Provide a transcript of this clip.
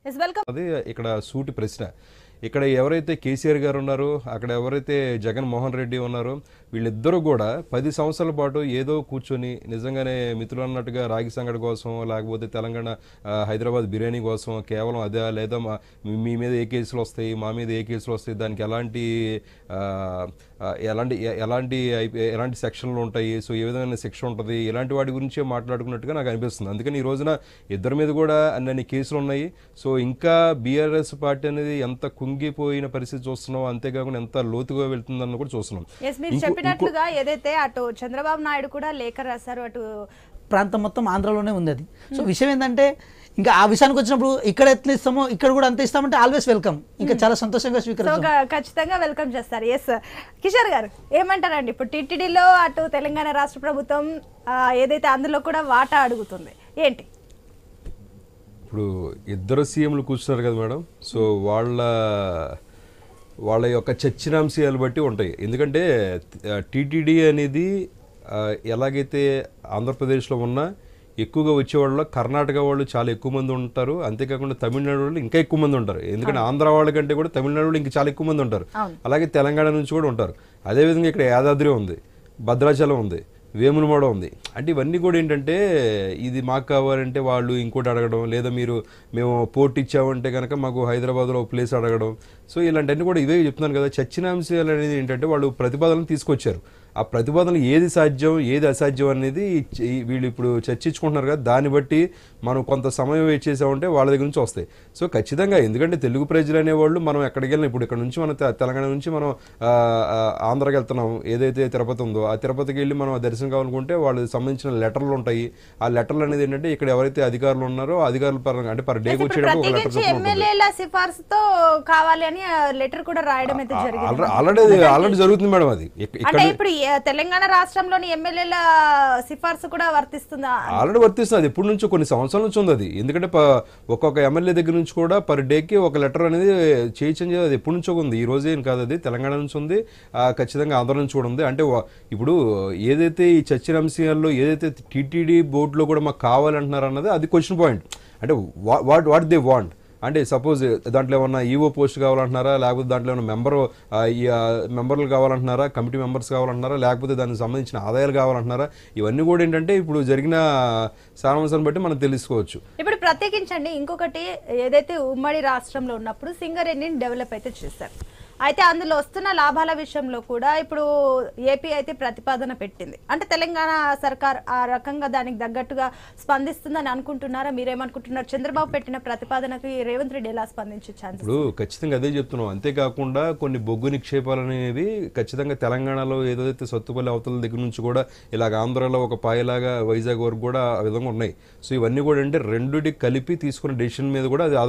Yes welcome. అది ఇక్కడ సూటి ప్రశ్న. ఇక్కడ ఎవరైతే కేసీఆర్ గారు ఉన్నారో, అక్కడ ఎవరైతే జగన్మోహన్ రెడ్డి ఉన్నారో, వీళ్ళిద్దరూ కూడా 10 సంవత్సరాల పాటు ఏదో కూర్చొని నిజంగానే మిత్రులు అన్నట్టుగా రాగి సంగటి కోసం, లేకపోతే తెలంగాణ హైదరాబాద్ బిర్యానీ కోసం కేవలం అదే, లేదా మీ మీద ఏ కేసులు వస్తాయి, మా మీద ఏ కేసులు వస్తాయి, దానికి ఎలాంటి ఎలాంటి ఎలాంటి ఎలాంటి సెక్షన్లు ఉంటాయి, సో ఏ విధమైన శిక్ష ఉంటుంది, ఇలాంటి వాటి గురించే మాట్లాడుకున్నట్టుగా నాకు అనిపిస్తుంది. అందుకని ఈ రోజున ఇద్దరి మీద కూడా అన్ని కేసులు ఉన్నాయి. సో ఇంకా బీఆర్ఎస్ పార్టీ అనేది ఎంత కుంగిపోయిన పరిస్థితి చూస్తున్నాం, అంతేకాకుండా ఎంత లోతుగా వెళ్తుందన్న కూడా చూస్తున్నాం. మీరు చెప్పినట్లుగా ఏదైతే అటు చంద్రబాబు నాయుడు కూడా లేఖ రాశారు, అటు ప్రాంతం మొత్తం ఆంధ్రలోనే ఉంది అది. సో విషయం ఏంటంటే ఇంకా ఆ విషయానికి వచ్చినప్పుడు ఇక్కడ ఎట్లా ఇస్తామో ఇక్కడ కూడా అంత ఇస్తామంటే ఆల్వేస్ వెల్కమ్, ఇంకా చాలా సంతోషంగా స్వీకరిస్తాం, ఖచ్చితంగా వెల్కమ్ చేస్తారు. ఎస్ కిషోర్ గారు ఏమంటారండి? ఇప్పుడు టీటీడీలో అటు తెలంగాణ రాష్ట్ర ప్రభుత్వం ఏదైతే అందులో కూడా వాటా అడుగుతుంది ఏంటి? ఇప్పుడు ఇద్దరు సీఎంలు కూర్చున్నారు కదా మేడం. సో వాళ్ళ యొక్క చర్చనాంశాలు బట్టి ఉంటాయి. ఎందుకంటే టీటీడీ అనేది ఎలాగైతే ఆంధ్రప్రదేశ్లో ఉన్నా ఎక్కువగా వచ్చేవాళ్ళు కర్ణాటక వాళ్ళు చాలా ఎక్కువ మంది ఉంటారు, అంతేకాకుండా తమిళనాడు వాళ్ళు ఇంకా ఎక్కువ మంది ఉంటారు. ఎందుకంటే ఆంధ్ర వాళ్ళకంటే కూడా తమిళనాడు వాళ్ళు ఇంకా చాలా ఎక్కువ మంది ఉంటారు. అలాగే తెలంగాణ నుంచి కూడా ఉంటారు. అదేవిధంగా ఇక్కడ యాదాద్రి ఉంది, భద్రాచలం ఉంది, వేములవాడ ఉంది. అంటే ఇవన్నీ కూడా ఏంటంటే ఇది మాకు కావాలంటే వాళ్ళు ఇంకోటి అడగడం, లేదా మేము పోర్ట్ ఇచ్చామంటే కనుక మాకు హైదరాబాద్లో ప్లేస్ అడగడం. సో ఇలాంటివన్నీ కూడా ఇవే చెప్తున్నాను కదా. చర్చనాంశాలు అనేది ఏంటంటే వాళ్ళు ప్రతిపాదనలు తీసుకొచ్చారు. ఆ ప్రతిపాదనలు ఏది సాధ్యం ఏది అసాధ్యం అనేది వీళ్ళు ఇప్పుడు చర్చించుకుంటున్నారు కదా. దాన్ని బట్టి మనం కొంత సమయం వెయిట్ చేసామంటే వాళ్ళ దగ్గర నుంచి వస్తాయి. సో ఖచ్చితంగా ఎందుకంటే తెలుగు ప్రజలు అనేవాళ్ళు మనం ఎక్కడికి వెళ్ళినా, ఇప్పుడు ఇక్కడ నుంచి మనం తెలంగాణ నుంచి మనం ఆంధ్రాకి వెళ్తున్నాం, ఏదైతే తిరుపతి ఉందో ఆ తిరుపతికి వెళ్ళి మనం దర్శనం కావాలనుకుంటే వాళ్ళకి సంబంధించిన లెటర్లు ఉంటాయి. ఆ లెటర్లు అనేది ఏంటంటే ఇక్కడ ఎవరైతే అధికారులు ఉన్నారో అధికారుల పరంగా అంటే పర్ డేకి వచ్చేటప్పుడు ఒక లెటర్ ఎమ్మెల్యేల సిఫార్సుతో కావాలి అని లెటర్ కూడా రాయడం అయితే జరిగింది. ఆల్రెడీ జరుగుతుంది మేడం. అది ఇప్పుడు తెలంగాణ రాష్ట్రంలోని ఎమ్మెల్యేల సిఫార్సు కూడా వర్తిస్తుందా? ఆల్రెడీ వర్తిస్తుంది. అది ఎప్పటి నుంచో కొన్ని సంవత్సరాల నుంచి ఉంది అది. ఎందుకంటే ఒక్కొక్క ఎమ్మెల్యే దగ్గర నుంచి కూడా పర్ డేకి ఒక లెటర్ అనేది చేయించండి. అది ఎప్పటి నుంచో ఉంది, ఈ రోజే ఏం కాదు. అది తెలంగాణ నుంచి ఉంది, ఖచ్చితంగా ఆంధ్ర నుంచి కూడా ఉంది. అంటే ఇప్పుడు ఏదైతే ఈ చర్చనాంశాల్లో ఏదైతే టీటీడీ బోర్డులో కూడా మాకు కావాలంటున్నారు అన్నది అది క్వశ్చన్ పాయింట్. అంటే వాట్ దే వాంట్ అంటే సపోజ్ దాంట్లో ఏమన్నా ఈఓ పోస్ట్ కావాలంటున్నారా, లేకపోతే దాంట్లో ఏమన్నా మెంబర్లు కావాలంటున్నారా, కమిటీ మెంబర్స్ కావాలంటున్నారా, లేకపోతే దానికి సంబంధించిన ఆదాయాలు కావాలంటున్నారా, ఇవన్నీ కూడా ఏంటంటే ఇప్పుడు జరిగిన సారాంశాన్ని బట్టి మనం తెలుసుకోవచ్చు. ఇప్పుడు ప్రత్యేకించండి ఇంకొకటి, ఏదైతే ఉమ్మడి రాష్ట్రంలో ఉన్నప్పుడు సింగరేణిని డెవలప్ అయితే చేశారు, అయితే అందులో వస్తున్న లాభాల విషయంలో కూడా ఇప్పుడు ఏపీ అయితే ప్రతిపాదన పెట్టింది. అంటే తెలంగాణ సర్కార్ ఆ రకంగా దానికి తగ్గట్టుగా స్పందిస్తుందని అనుకుంటున్నారా? మీరేమనుకుంటున్నారు? చంద్రబాబు పెట్టిన ప్రతిపాదనకి రేవంత్ రెడ్డి ఎలా స్పందించే ఛాన్స్? ఇప్పుడు ఖచ్చితంగా అదే చెప్తున్నాం. అంతేకాకుండా కొన్ని బొగ్గు నిక్షేపాలు అనేవి ఖచ్చితంగా తెలంగాణలో ఏదైతే సత్తుపల్లి అవతల దగ్గర నుంచి కూడా ఇలాగ ఆంధ్రాలో ఒక పాయలాగా వైజాగ్ వరకు కూడా ఆ విధంగా ఉన్నాయి. సో ఇవన్నీ కూడా అంటే రెండుటి కలిపి తీసుకున్న డెసిషన్ మీద కూడా అది